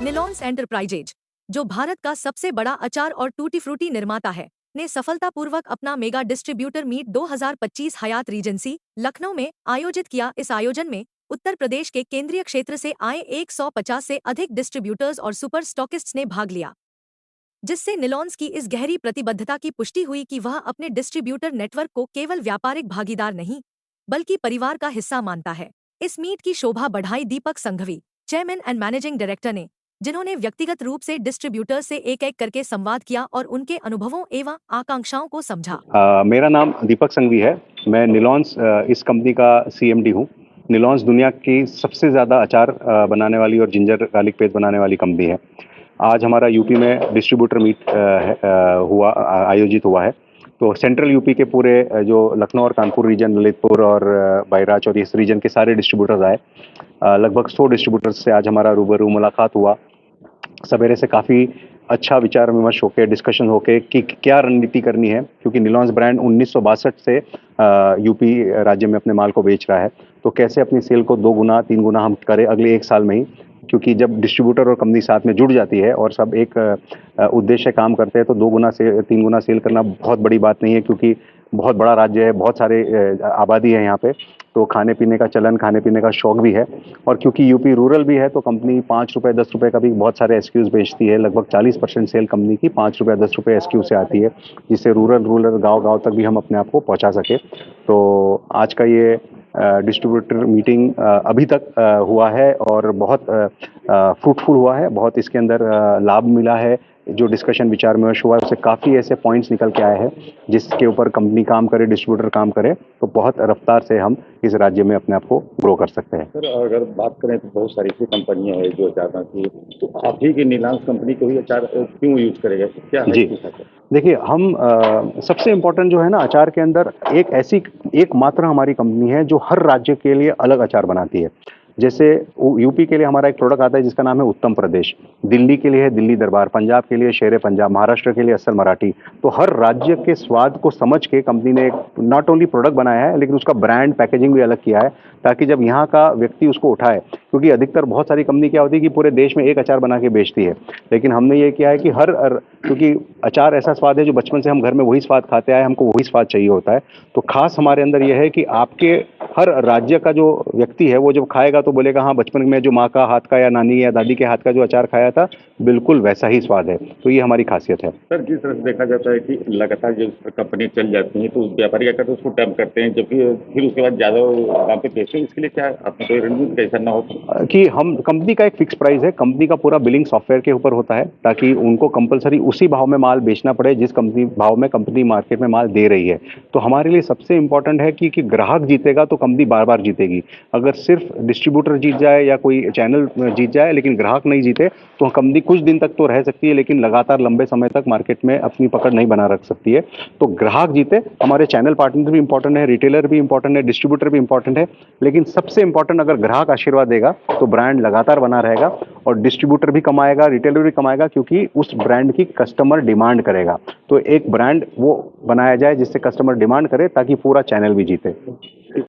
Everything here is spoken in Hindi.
निलॉन्स एंटरप्राइजेज, जो भारत का सबसे बड़ा अचार और टूटी फ्रूटी निर्माता है, ने सफलतापूर्वक अपना mega distributor meet 2025 Hyatt Regency Lucknow में आयोजित किया। इस आयोजन में उत्तर प्रदेश के केंद्रीय क्षेत्र से आए 150 से अधिक डिस्ट्रीब्यूटर्स और सुपर स्टॉकिस्ट्स ने भाग लिया, जिससे निलॉन्स की इस गहरी प्रतिबद्धता की पुष्टि हुई कि वह अपने डिस्ट्रीब्यूटर नेटवर्क को केवल व्यापारिक भागीदार नहीं, बल्कि परिवार का हिस्सा मानता है। इस मीट की शोभा बढ़ाई Deepak Sanghvi, chairman and managing director ने, जिन्होंने व्यक्तिगत रूप से डिस्ट्रीब्यूटर से एक एक करके संवाद किया और उनके अनुभवों एवं आकांक्षाओं को समझा। मेरा नाम दीपक संघवी है। मैं निलॉन्स इस कंपनी का सीएमडी हूँ। निलॉन्स दुनिया की सबसे ज़्यादा अचार बनाने वाली और जिंजर गार्लिक पेस्ट बनाने वाली कंपनी है। आज हमारा यूपी में डिस्ट्रीब्यूटर मीट आयोजित हुआ है। तो सेंट्रल यूपी के पूरे जो लखनऊ और कानपुर रीजन, ललितपुर और बैराज और इस रीजन के सारे डिस्ट्रीब्यूटर्स आए। लगभग 100 डिस्ट्रीब्यूटर्स से आज हमारा रूबरू मुलाकात हुआ। सवेरे से काफ़ी अच्छा विचार विमर्श होके, डिस्कशन होके कि क्या रणनीति करनी है, क्योंकि निलॉन्स ब्रांड 1962 से यूपी राज्य में अपने माल को बेच रहा है। तो कैसे अपनी सेल को 2 गुना 3 गुना हम करें अगले 1 साल में ही, क्योंकि जब डिस्ट्रीब्यूटर और कंपनी साथ में जुड़ जाती है और सब एक उद्देश्य काम करते हैं तो 2 गुना से 3 गुना सेल करना बहुत बड़ी बात नहीं है, क्योंकि बहुत बड़ा राज्य है, बहुत सारे आबादी है यहाँ पे। तो खाने पीने का चलन, खाने पीने का शौक भी है। और क्योंकि यूपी रूरल भी है तो कंपनी 5 रुपये 10 रुपये का भी बहुत सारे एसक्यूज बेचती है। लगभग 40% सेल कंपनी की 5 रुपये 10 रुपये एसक्यू से आती है, जिससे रूरल गांव तक भी हम अपने आप को पहुंचा सके। तो आज का ये डिस्ट्रीब्यूटर मीटिंग अभी तक हुआ है और बहुत फ्रूटफुल हुआ है। बहुत इसके अंदर लाभ मिला है। जो डिस्कशन विचार विमर्श हुआ है उससे काफ़ी ऐसे पॉइंट्स निकल के आए हैं जिसके ऊपर कंपनी काम करे, डिस्ट्रीब्यूटर काम करे, तो बहुत रफ्तार से हम इस राज्य में अपने आप को ग्रो कर सकते हैं। सर, अगर बात करें तो बहुत सारी ऐसी कंपनियां हैं जो अचार बनाती है, तो आप ही की निलॉन्स कंपनी को ही अचार क्यों यूज करेगा, क्या है जी, देखिए हम सबसे इम्पोर्टेंट जो है ना अचार के अंदर, एकमात्र हमारी कंपनी है जो हर राज्य के लिए अलग अचार बनाती है। जैसे यूपी के लिए हमारा एक प्रोडक्ट आता है जिसका नाम है उत्तम प्रदेश, दिल्ली के लिए है दिल्ली दरबार, पंजाब के लिए शेर पंजाब, महाराष्ट्र के लिए असल मराठी। तो हर राज्य के स्वाद को समझ के कंपनी ने नॉट ओनली प्रोडक्ट बनाया है लेकिन उसका ब्रांड पैकेजिंग भी अलग किया है, ताकि जब यहाँ का व्यक्ति उसको उठाए, क्योंकि अधिकतर बहुत सारी कंपनी क्या होती है कि पूरे देश में एक अचार बना के बेचती है, लेकिन हमने ये किया है कि क्योंकि अचार ऐसा स्वाद है जो बचपन से हम घर में वही स्वाद खाते आए, हमको वही स्वाद चाहिए होता है। तो खास हमारे अंदर यह है कि आपके हर राज्य का जो व्यक्ति है वो जब खाएगा तो बोलेगा हाँ, बचपन में जो माँ का हाथ का या नानी या दादी के हाथ का जो अचार खाया था बिल्कुल वैसा ही स्वाद है। तो ये हमारी खासियत है। सर, जिस तरह से देखा जाता है कि लगातार जो कंपनी चल जाती है तो व्यापारी क्या करते हैं, उसको डंप करते हैं, जबकि फिर उसके बाद ज़्यादा दाम पे बेचते हैं। इसके लिए क्या आपने कोई रणनीति कैसा ना हो कि हम कंपनी का एक फिक्स प्राइस है, कंपनी का पूरा बिलिंग सॉफ्टवेयर के ऊपर होता है, ताकि उनको कंपलसरी उसी भाव में माल बेचना पड़े जिस कंपनी भाव में कंपनी मार्केट में माल दे रही है। तो हमारे लिए सबसे इंपॉर्टेंट है कि ग्राहक जीतेगा तो कंपनी बार बार जीतेगी। अगर सिर्फ डिस्ट्रीब्यूटर जीत जाए या कोई चैनल जीत जाए लेकिन ग्राहक नहीं जीते तो कंपनी कुछ दिन तक तो रह सकती है, लेकिन लगातार लंबे समय तक मार्केट में अपनी पकड़ नहीं बना रख सकती है। तो ग्राहक जीते, हमारे चैनल पार्टनर भी इंपॉर्टेंट है, रिटेलर भी इंपॉर्टेंट है, डिस्ट्रीब्यूटर भी इंपॉर्टेंट है, लेकिन सबसे इंपॉर्टेंट अगर ग्राहक आशीर्वाद देगा तो ब्रांड लगातार बना रहेगा और डिस्ट्रीब्यूटर भी कमाएगा, रिटेलर भी कमाएगा, क्योंकि उस ब्रांड की कस्टमर डिमांड करेगा। तो एक ब्रांड वो बनाया जाए जिससे कस्टमर डिमांड करे ताकि पूरा चैनल भी जीते।